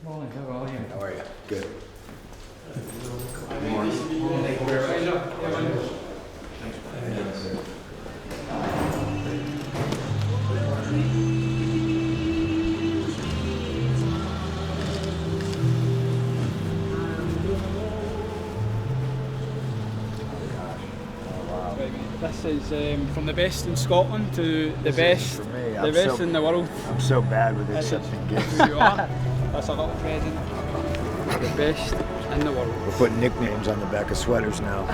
Morning, how are you? How are you? Good. This is from the best in Scotland to the best, for me. the best in the world. I'm so bad with accepting gifts. You are. That's a little present. The best in the world. We're putting nicknames on the back of sweaters now.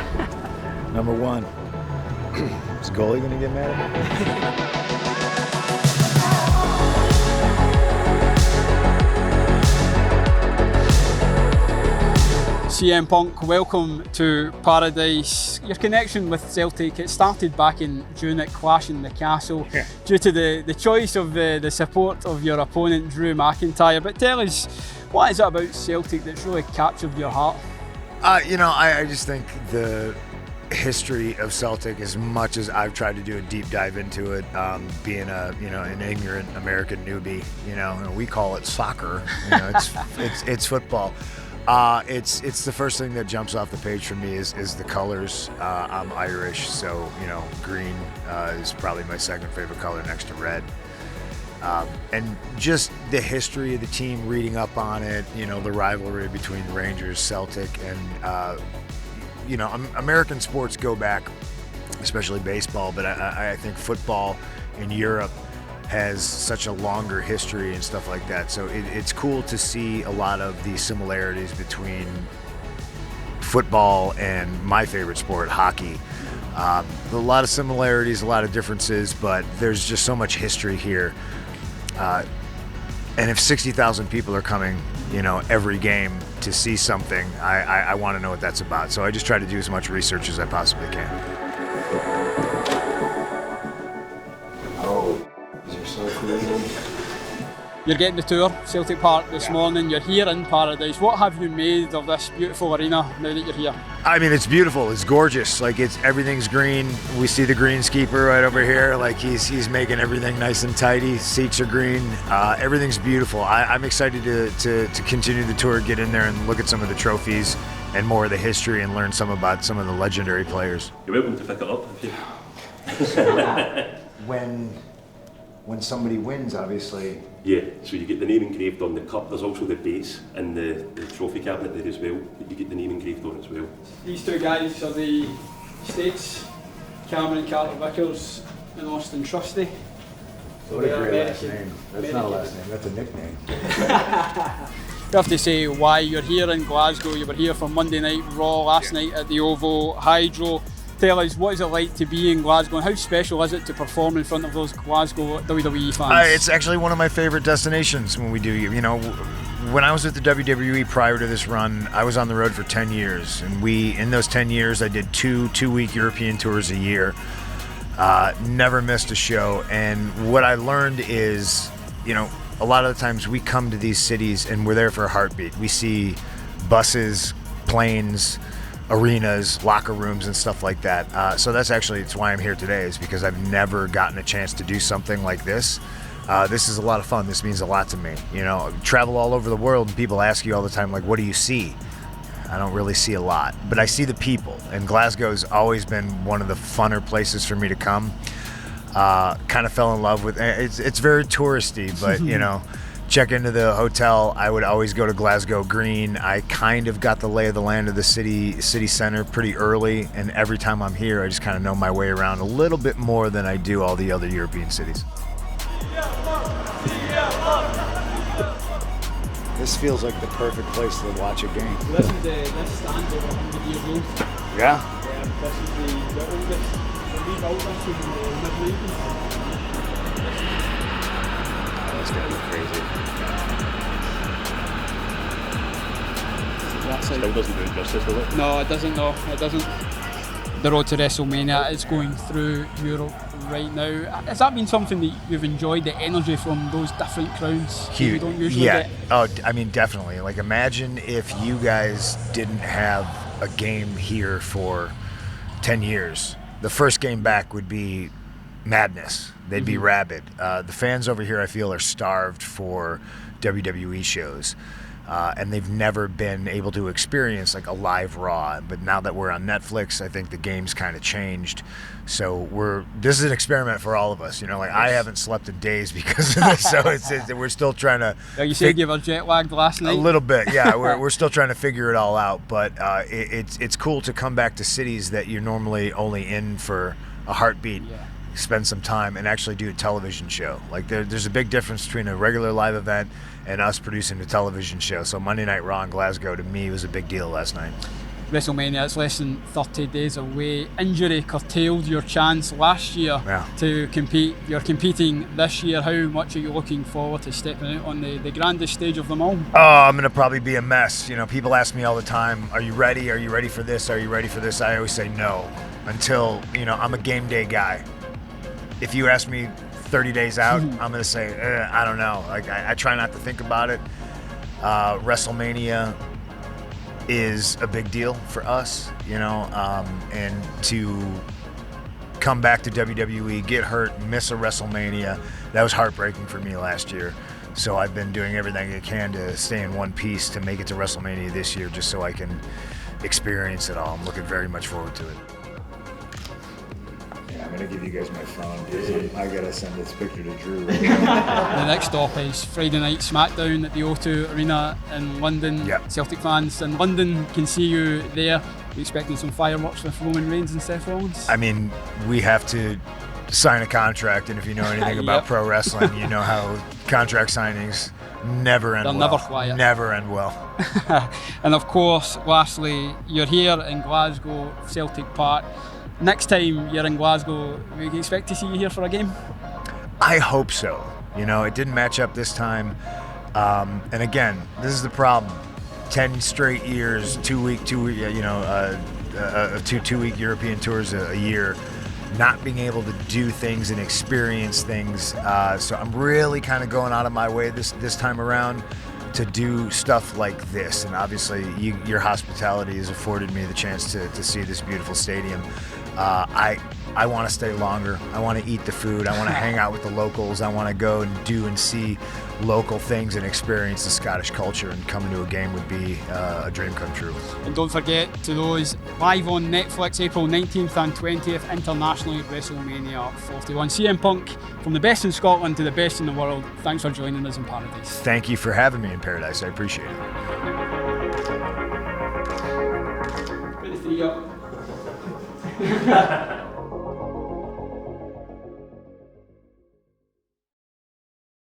Number 1. Is goalie gonna get mad at me? CM Punk, welcome to Paradise. Your connection with Celtic, it started back in June at Clash in the Castle due to the choice of the support of your opponent Drew McIntyre. But tell us, what is it about Celtic that's really captured your heart? I just think the history of Celtic, as much as I've tried to do a deep dive into it, being an ignorant American newbie, and we call it soccer. It's football. It's the first thing that jumps off the page for me is the colors. I'm Irish, so green is probably my second favorite color next to red. And just the history of the team, reading up on it, the rivalry between Rangers, Celtic, and American sports go back, especially baseball, but I think football in Europe has such a longer history and stuff like that. So it's cool to see a lot of the similarities between football and my favorite sport, hockey. A lot of similarities, a lot of differences, but there's just so much history here. And if 60,000 people are coming, every game to see something, I want to know what that's about. So I just try to do as much research as I possibly can. So cool. You're getting the tour, Celtic Park this morning. You're here in Paradise. What have you made of this beautiful arena now that you're here? I mean, it's beautiful. It's gorgeous. Everything's green. We see the greenskeeper right over here. He's making everything nice and tidy. Seats are green. Everything's beautiful. I'm excited to continue the tour, get in there and look at some of the trophies and more of the history and learn some about some of the legendary players. You're welcome to pick it up if you. When somebody wins, obviously. Yeah, so you get the name engraved on the cup. There's also the base and the trophy cabinet there as well that you get the name engraved on as well. These two guys are the States, Cameron Carter Vickers and Austin Trusty. What a great last name. That's not a last name, that's a nickname. You have to say why you're here in Glasgow. You were here for Monday Night Raw last night at the Ovo Hydro. Tell us, what is it like to be in Glasgow and how special is it to perform in front of those Glasgow WWE fans? It's actually one of my favorite destinations when we do, when I was with the WWE prior to this run, I was on the road for 10 years. And in those 10 years, I did two-week European tours a year. Never missed a show. And what I learned is, a lot of the times we come to these cities and we're there for a heartbeat. We see buses, planes, arenas, locker rooms, and stuff like that. So it's why I'm here today, is because I've never gotten a chance to do something like this. This is a lot of fun. This means a lot to me. Travel all over the world and people ask you all the time, what do you see? I don't really see a lot, but I see the people. And Glasgow's always been one of the funner places for me to come. Kind of fell in love with it. It's very touristy, but check into the hotel. I would always go to Glasgow Green. I kind of got the lay of the land of the city center pretty early, and every time I'm here, I just kind of know my way around a little bit more than I do all the other European cities. This feels like the perfect place to watch a game. This stands over 100 years old. Yeah. This is the oldest. We built this in the mid-90s. That's gonna be crazy. Still doesn't do it justice, does it? No, it doesn't. No, it doesn't. The road to WrestleMania is going through Europe right now. Has that been something that you've enjoyed, the energy from those different crowds? Huge. You don't usually yeah. get? Oh, I mean, definitely. Imagine if you guys didn't have a game here for 10 years. The first game back would be madness. They'd be rabid. The fans over here, I feel, are starved for WWE shows. and they've never been able to experience like a live Raw. But now that we're on Netflix, I think the game's kind of changed. So this is an experiment for all of us. You know, like I haven't slept in days because of this, so we're still trying to. Like you said, you were jet lagged last night. A little bit, yeah. We're still trying to figure it all out, but it's cool to come back to cities that you're normally only in for a heartbeat. Yeah. Spend some time and actually do a television show. Like there's a big difference between a regular live event and us producing a television show. So Monday Night Raw in Glasgow to me was a big deal last night. WrestleMania, it's less than 30 days away. Injury curtailed your chance last year to compete. You're competing this year. How much are you looking forward to stepping out on the grandest stage of them all? Oh, I'm going to probably be a mess. You know, people ask me all the time, are you ready? Are you ready for this? Are you ready for this? I always say no until, you know, I'm a game day guy. If you ask me 30 days out, I'm going to say, I don't know. Like I try not to think about it. WrestleMania is a big deal for us, you know, and to come back to WWE, get hurt, miss a WrestleMania, that was heartbreaking for me last year. So I've been doing everything I can to stay in one piece to make it to WrestleMania this year, just so I can experience it all. I'm looking very much forward to it. I'm going to give you guys my phone because I got to send this picture to Drew. Right the next stop is Friday Night SmackDown at the O2 Arena in London. Yep. Celtic fans in London can see you there. Are you expecting some fireworks with Roman Reigns and Seth Rollins? I mean, we have to sign a contract, and if you know anything about pro wrestling, you know how contract signings never end well. They'll never quiet. Never end well. And of course, lastly, you're here in Glasgow, Celtic Park. Next time you're in Glasgow, we can expect to see you here for a game? I hope so. You know, it didn't match up this time. And again, this is the problem. 10 straight years, 2 week, you know, two-week European tours a year, not being able to do things and experience things. So I'm really kind of going out of my way this time around to do stuff like this. And obviously your hospitality has afforded me the chance to see this beautiful stadium. I want to stay longer. I want to eat the food. I want to hang out with the locals. I want to go and do and see local things and experience the Scottish culture, and coming to a game would be a dream come true. And don't forget, to those live on Netflix, April 19th and 20th, internationally, WrestleMania 41. CM Punk, from the best in Scotland to the best in the world, thanks for joining us in Paradise. Thank you for having me in Paradise. I appreciate it. Put the 3 up.